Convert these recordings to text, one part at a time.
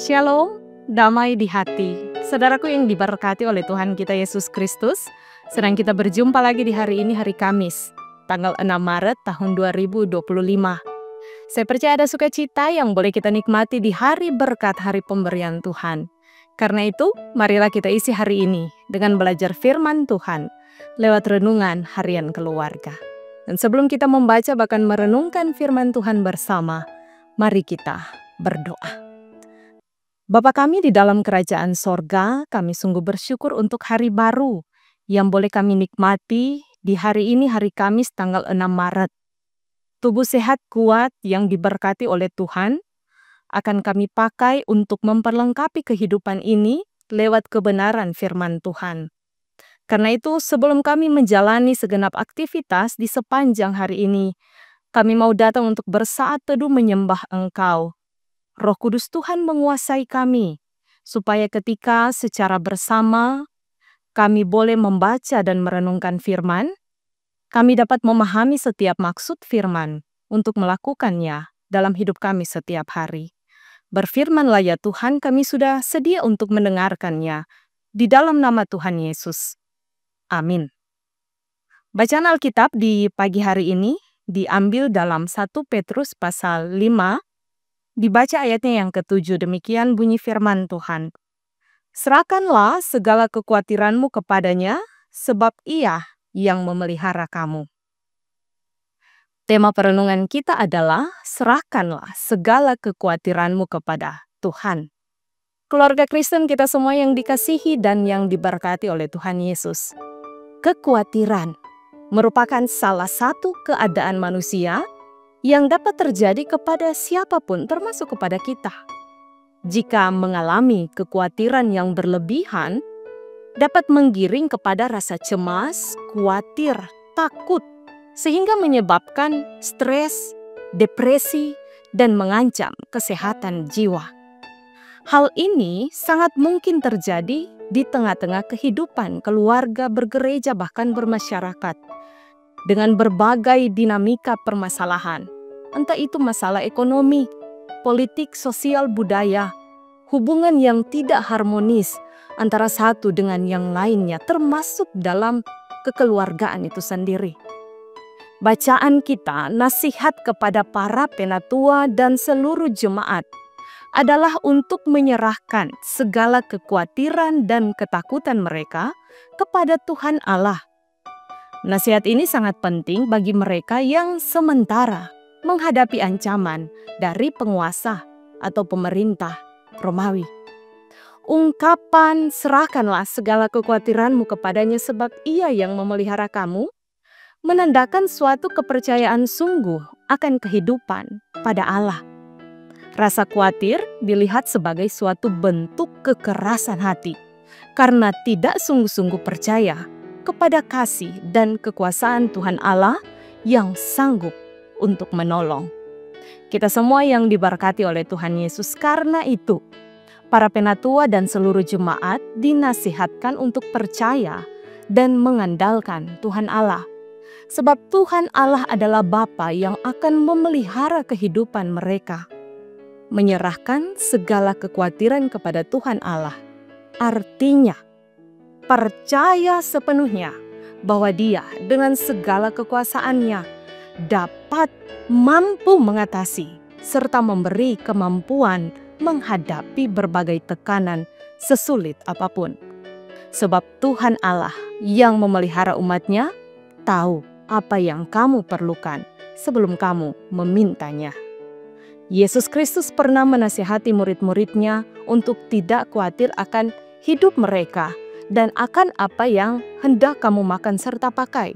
Shalom, damai di hati. Saudaraku yang diberkati oleh Tuhan kita Yesus Kristus, sedang kita berjumpa lagi di hari ini, hari Kamis, tanggal 6 Maret tahun 2025. Saya percaya ada sukacita yang boleh kita nikmati di hari berkat, hari pemberian Tuhan. Karena itu, marilah kita isi hari ini dengan belajar firman Tuhan lewat renungan harian keluarga. Dan sebelum kita membaca bahkan merenungkan firman Tuhan bersama, mari kita berdoa. Bapa kami di dalam kerajaan sorga, kami sungguh bersyukur untuk hari baru yang boleh kami nikmati di hari ini, hari Kamis tanggal 6 Maret. Tubuh sehat kuat yang diberkati oleh Tuhan akan kami pakai untuk memperlengkapi kehidupan ini lewat kebenaran firman Tuhan. Karena itu sebelum kami menjalani segenap aktivitas di sepanjang hari ini, kami mau datang untuk bersaat teduh menyembah Engkau. Roh Kudus Tuhan menguasai kami, supaya ketika secara bersama kami boleh membaca dan merenungkan firman, kami dapat memahami setiap maksud firman untuk melakukannya dalam hidup kami setiap hari. Berfirmanlah ya Tuhan, kami sudah sedia untuk mendengarkannya di dalam nama Tuhan Yesus. Amin. Bacaan Alkitab di pagi hari ini diambil dalam 1 Petrus pasal 5, dibaca ayatnya yang ke-7, demikian bunyi firman Tuhan. Serahkanlah segala kekhawatiranmu kepadanya, sebab Ia yang memelihara kamu. Tema perenungan kita adalah, serahkanlah segala kekhawatiranmu kepada Tuhan. Keluarga Kristen kita semua yang dikasihi dan yang diberkati oleh Tuhan Yesus. Kekhawatiran merupakan salah satu keadaan manusia yang dapat terjadi kepada siapapun, termasuk kepada kita. Jika mengalami kekhawatiran yang berlebihan, dapat menggiring kepada rasa cemas, khawatir, takut, sehingga menyebabkan stres, depresi, dan mengancam kesehatan jiwa. Hal ini sangat mungkin terjadi di tengah-tengah kehidupan keluarga, bergereja, bahkan bermasyarakat, dengan berbagai dinamika permasalahan. Entah itu masalah ekonomi, politik, sosial, budaya, hubungan yang tidak harmonis antara satu dengan yang lainnya, termasuk dalam kekeluargaan itu sendiri. Bacaan kita, nasihat kepada para penatua dan seluruh jemaat adalah untuk menyerahkan segala kekhawatiran dan ketakutan mereka kepada Tuhan Allah. Nasihat ini sangat penting bagi mereka yang sementara menghadapi ancaman dari penguasa atau pemerintah Romawi. Ungkapan serahkanlah segala kekhawatiranmu kepadanya sebab Ia yang memelihara kamu menandakan suatu kepercayaan sungguh akan kehidupan pada Allah. Rasa khawatir dilihat sebagai suatu bentuk kekerasan hati karena tidak sungguh-sungguh percaya kepada kasih dan kekuasaan Tuhan Allah yang sanggup untuk menolong. Kita semua yang diberkati oleh Tuhan Yesus, karena itu para penatua dan seluruh jemaat dinasihatkan untuk percaya dan mengandalkan Tuhan Allah. Sebab Tuhan Allah adalah Bapa yang akan memelihara kehidupan mereka. Menyerahkan segala kekhawatiran kepada Tuhan Allah artinya percaya sepenuhnya bahwa Dia dengan segala kekuasaannya dapat mampu mengatasi serta memberi kemampuan menghadapi berbagai tekanan sesulit apapun. Sebab Tuhan Allah yang memelihara umat-Nya tahu apa yang kamu perlukan sebelum kamu memintanya. Yesus Kristus pernah menasihati murid-murid-Nya untuk tidak khawatir akan hidup mereka dan akan apa yang hendak kamu makan serta pakai.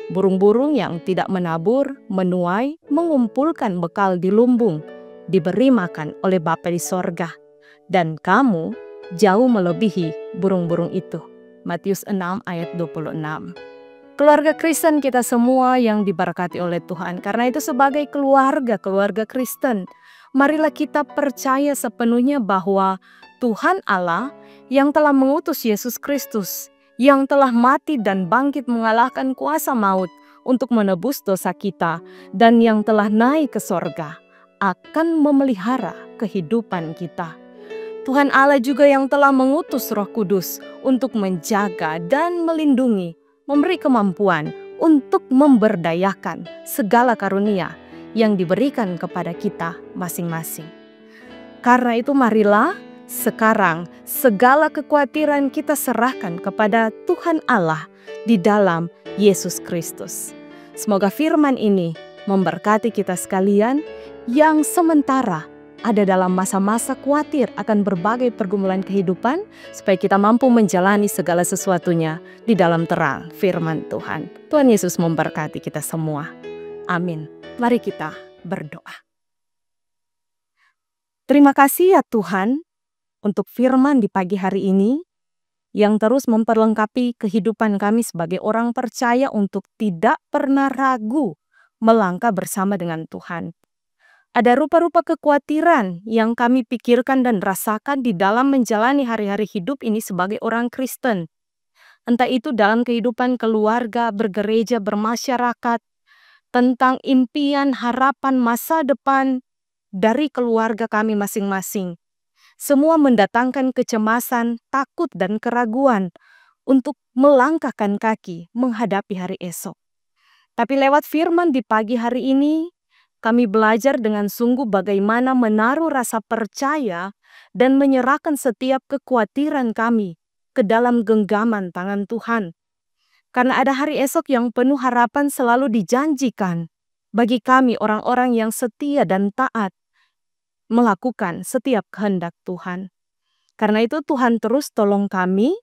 Burung-burung yang tidak menabur, menuai, mengumpulkan bekal di lumbung, diberi makan oleh Bapa di sorga. Dan kamu jauh melebihi burung-burung itu. Matius 6 ayat 26. Keluarga Kristen kita semua yang diberkati oleh Tuhan. Karena itu sebagai keluarga Kristen, marilah kita percaya sepenuhnya bahwa Tuhan Allah yang telah mengutus Yesus Kristus, yang telah mati dan bangkit mengalahkan kuasa maut untuk menebus dosa kita, dan yang telah naik ke sorga, akan memelihara kehidupan kita. Tuhan Allah juga yang telah mengutus Roh Kudus untuk menjaga dan melindungi, memberi kemampuan untuk memberdayakan segala karunia yang diberikan kepada kita masing-masing. Karena itu marilah sekarang segala kekhawatiran kita serahkan kepada Tuhan Allah di dalam Yesus Kristus. Semoga firman ini memberkati kita sekalian yang sementara ada dalam masa-masa khawatir akan berbagai pergumulan kehidupan, supaya kita mampu menjalani segala sesuatunya di dalam terang firman Tuhan. Tuhan Yesus memberkati kita semua. Amin. Mari kita berdoa. Terima kasih ya Tuhan untuk firman di pagi hari ini yang terus memperlengkapi kehidupan kami sebagai orang percaya untuk tidak pernah ragu melangkah bersama dengan Tuhan. Ada rupa-rupa kekhawatiran yang kami pikirkan dan rasakan di dalam menjalani hari-hari hidup ini sebagai orang Kristen. Entah itu dalam kehidupan keluarga, bergereja, bermasyarakat, tentang impian, harapan, masa depan dari keluarga kami masing-masing. Semua mendatangkan kecemasan, takut, dan keraguan untuk melangkahkan kaki menghadapi hari esok. Tapi lewat firman di pagi hari ini, kami belajar dengan sungguh bagaimana menaruh rasa percaya dan menyerahkan setiap kekhawatiran kami ke dalam genggaman tangan Tuhan. Karena ada hari esok yang penuh harapan selalu dijanjikan bagi kami orang-orang yang setia dan taat melakukan setiap kehendak Tuhan. Karena itu Tuhan terus tolong kami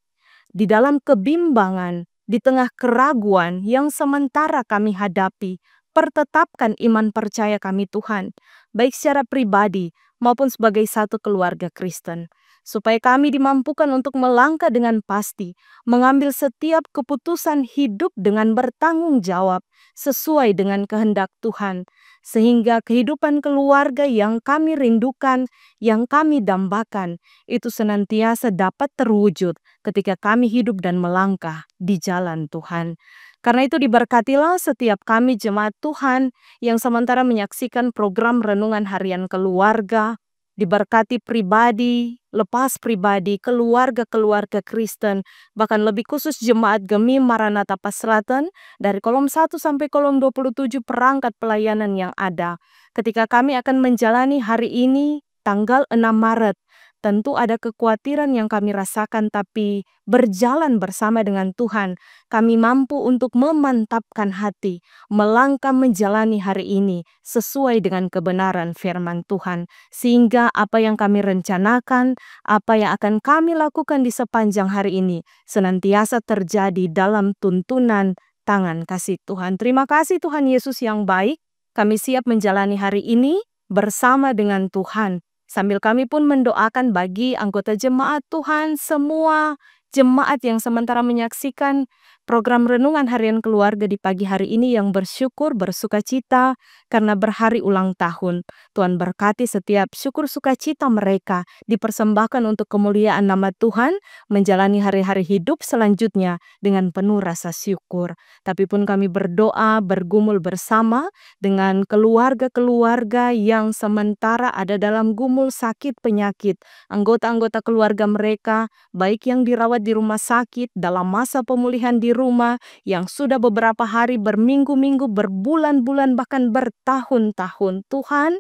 di dalam kebimbangan, di tengah keraguan yang sementara kami hadapi. Pertetapkan iman percaya kami Tuhan, baik secara pribadi maupun sebagai satu keluarga Kristen. Supaya kami dimampukan untuk melangkah dengan pasti, mengambil setiap keputusan hidup dengan bertanggung jawab sesuai dengan kehendak Tuhan. Sehingga kehidupan keluarga yang kami rindukan, yang kami dambakan, itu senantiasa dapat terwujud ketika kami hidup dan melangkah di jalan Tuhan. Karena itu diberkatilah setiap kami jemaat Tuhan yang sementara menyaksikan program Renungan Harian Keluarga, diberkati pribadi, lepas pribadi, keluarga-keluarga Kristen, bahkan lebih khusus jemaat Gemi Maranatha Pasraten dari kolom 1 sampai kolom 27 perangkat pelayanan yang ada. Ketika kami akan menjalani hari ini, tanggal 6 Maret, tentu ada kekhawatiran yang kami rasakan, tapi berjalan bersama dengan Tuhan, kami mampu untuk memantapkan hati, melangkah menjalani hari ini sesuai dengan kebenaran firman Tuhan. Sehingga apa yang kami rencanakan, apa yang akan kami lakukan di sepanjang hari ini, senantiasa terjadi dalam tuntunan tangan kasih Tuhan. Terima kasih Tuhan Yesus yang baik, kami siap menjalani hari ini bersama dengan Tuhan. Sambil kami pun mendoakan bagi anggota jemaat Tuhan, semua jemaat yang sementara menyaksikan program Renungan Harian Keluarga di pagi hari ini yang bersyukur, bersukacita karena berhari ulang tahun. Tuhan berkati setiap syukur sukacita mereka dipersembahkan untuk kemuliaan nama Tuhan, menjalani hari-hari hidup selanjutnya dengan penuh rasa syukur. Tapi pun kami berdoa, bergumul bersama dengan keluarga-keluarga yang sementara ada dalam gumul sakit penyakit, anggota-anggota keluarga mereka, baik yang dirawat di rumah sakit, dalam masa pemulihan di rumah, yang sudah beberapa hari, berminggu-minggu, berbulan-bulan, bahkan bertahun-tahun. Tuhan,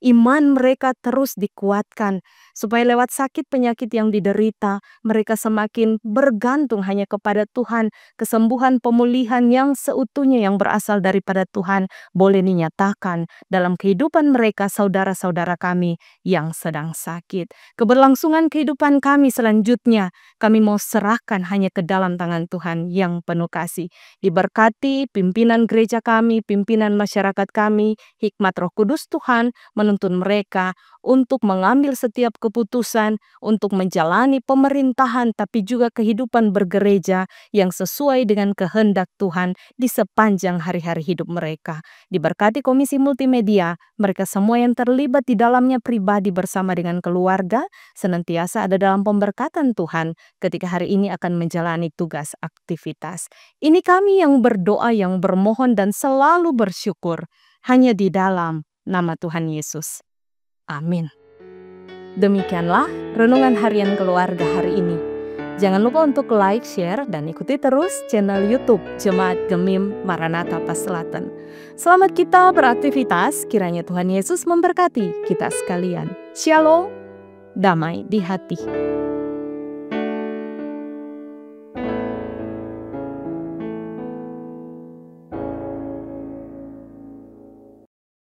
iman mereka terus dikuatkan, supaya lewat sakit penyakit yang diderita, mereka semakin bergantung hanya kepada Tuhan. Kesembuhan pemulihan yang seutuhnya yang berasal daripada Tuhan boleh dinyatakan dalam kehidupan mereka, saudara-saudara kami yang sedang sakit. Keberlangsungan kehidupan kami selanjutnya, kami mau serahkan hanya ke dalam tangan Tuhan yang penuh kasih. Diberkati pimpinan gereja kami, pimpinan masyarakat kami, hikmat Roh Kudus Tuhan menuntun mereka untuk mengambil setiap keputusan, untuk menjalani pemerintahan, tapi juga kehidupan bergereja yang sesuai dengan kehendak Tuhan di sepanjang hari-hari hidup mereka. Diberkati Komisi Multimedia, mereka semua yang terlibat di dalamnya pribadi bersama dengan keluarga, senantiasa ada dalam pemberkatan Tuhan ketika hari ini akan menjalani tugas aktivitas. Ini kami yang berdoa, yang bermohon dan selalu bersyukur hanya di dalam nama Tuhan Yesus. Amin. Demikianlah renungan harian keluarga hari ini. Jangan lupa untuk like, share, dan ikuti terus channel YouTube Jemaat Gemim Maranatha Paselatan. Selamat kita beraktivitas, kiranya Tuhan Yesus memberkati kita sekalian. Shalom, damai di hati.